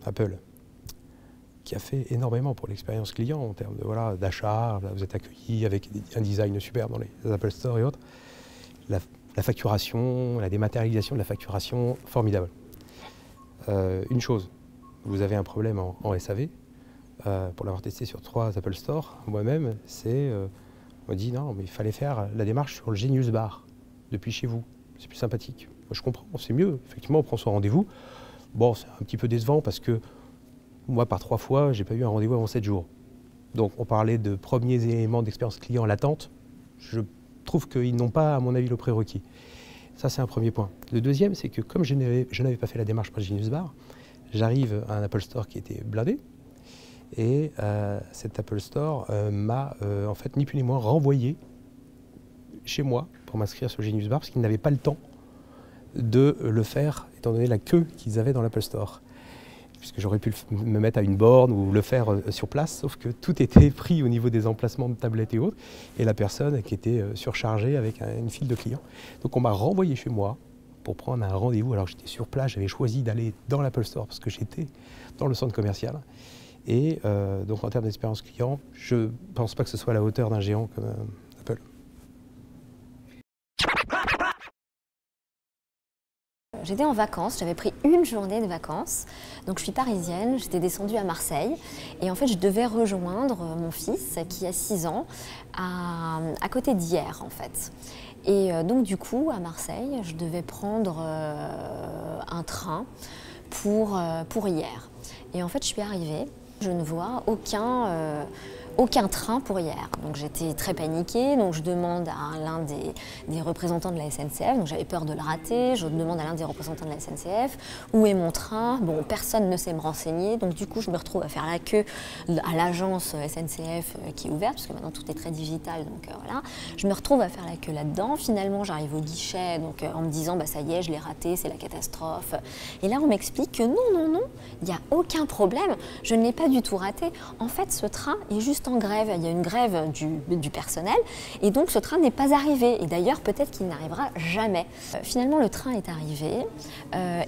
Apple, qui a fait énormément pour l'expérience client en termes de, voilà, d'achat. Vous êtes accueilli avec un design super dans les Apple Store et autres. La facturation, la dématérialisation de la facturation, formidable. Une chose, vous avez un problème en SAV, pour l'avoir testé sur 3 Apple Store, moi-même, on m'a dit non, mais il fallait faire la démarche sur le Genius Bar, depuis chez vous. C'est plus sympathique. Moi, je comprends, c'est mieux. Effectivement, on prend son rendez-vous. Bon, c'est un petit peu décevant parce que moi, par 3 fois, j'ai pas eu un rendez-vous avant 7 jours. Donc, on parlait de premiers éléments d'expérience client latente. Je trouve qu'ils n'ont pas, à mon avis, le prérequis. Ça, c'est un premier point. Le deuxième, c'est que comme je n'avais pas fait la démarche par le Genius Bar, j'arrive à un Apple Store qui était blindé. Et cet Apple Store m'a, en fait, ni plus ni moins renvoyé chez moi pour m'inscrire sur le Genius Bar parce qu'ils n'avaient pas le temps de le faire, étant donné la queue qu'ils avaient dans l'Apple Store. Puisque j'aurais pu me mettre à une borne ou le faire sur place, sauf que tout était pris au niveau des emplacements de tablettes et autres, et la personne qui était surchargée avec une file de clients. Donc on m'a renvoyé chez moi pour prendre un rendez-vous. Alors j'étais sur place, j'avais choisi d'aller dans l'Apple Store parce que j'étais dans le centre commercial. Et donc en termes d'expérience client, je ne pense pas que ce soit à la hauteur d'un géant comme Apple. J'étais en vacances, j'avais pris une journée de vacances, donc je suis parisienne, j'étais descendue à Marseille et en fait je devais rejoindre mon fils qui a 6 ans à côté d'Hyères en fait. Et donc du coup à Marseille je devais prendre un train pour Hyères. Et en fait je suis arrivée, je ne vois aucun train pour Hyères. Donc j'étais très paniquée, donc je demande à l'un des représentants de la SNCF, donc j'avais peur de le rater, je demande à l'un des représentants de la SNCF où est mon train. Bon, personne ne sait me renseigner, donc du coup je me retrouve à faire la queue à l'agence SNCF qui est ouverte, parce que maintenant tout est très digital, donc voilà. Je me retrouve à faire la queue là-dedans, finalement j'arrive au guichet, donc en me disant bah ça y est, je l'ai raté, c'est la catastrophe. Et là on m'explique que non, il n'y a aucun problème, je ne l'ai pas du tout raté. En fait ce train est juste en grève, il y a une grève du personnel et donc ce train n'est pas arrivé et d'ailleurs peut-être qu'il n'arrivera jamais. Finalement le train est arrivé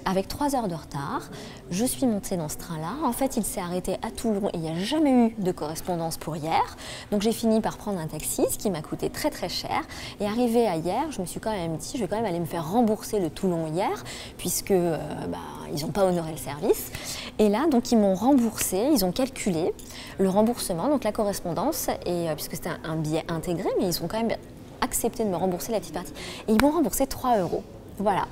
avec 3 heures de retard, je suis montée dans ce train-là, en fait il s'est arrêté à Toulon et il n'y a jamais eu de correspondance pour Hyères, donc j'ai fini par prendre un taxi, ce qui m'a coûté très très cher et arrivé à Hyères, je me suis quand même dit je vais quand même aller me faire rembourser le Toulon-Hyères puisque ils n'ont pas honoré le service et là donc ils m'ont remboursé, ils ont calculé le remboursement, donc la correspondance, et puisque c'était un billet intégré, mais ils ont quand même accepté de me rembourser la petite partie. Et ils m'ont remboursé 3 €. Voilà.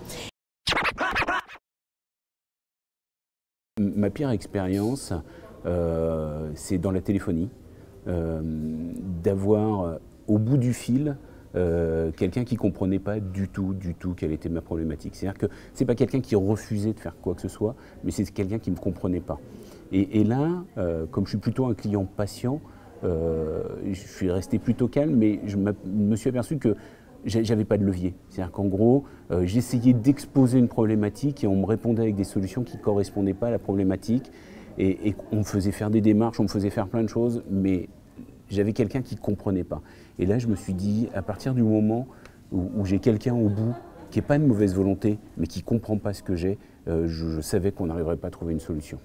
Ma pire expérience, c'est dans la téléphonie, d'avoir au bout du fil quelqu'un qui ne comprenait pas du tout quelle était ma problématique. C'est-à-dire que ce n'est pas quelqu'un qui refusait de faire quoi que ce soit, mais c'est quelqu'un qui ne me comprenait pas. Et là, comme je suis plutôt un client patient, je suis resté plutôt calme, mais je me suis aperçu que j'avais pas de levier. C'est-à-dire qu'en gros, j'essayais d'exposer une problématique et on me répondait avec des solutions qui ne correspondaient pas à la problématique. Et on me faisait faire des démarches, on me faisait faire plein de choses, mais j'avais quelqu'un qui ne comprenait pas. Et là, je me suis dit, à partir du moment où j'ai quelqu'un au bout qui n'est pas de mauvaise volonté, mais qui ne comprend pas ce que j'ai, je savais qu'on n'arriverait pas à trouver une solution.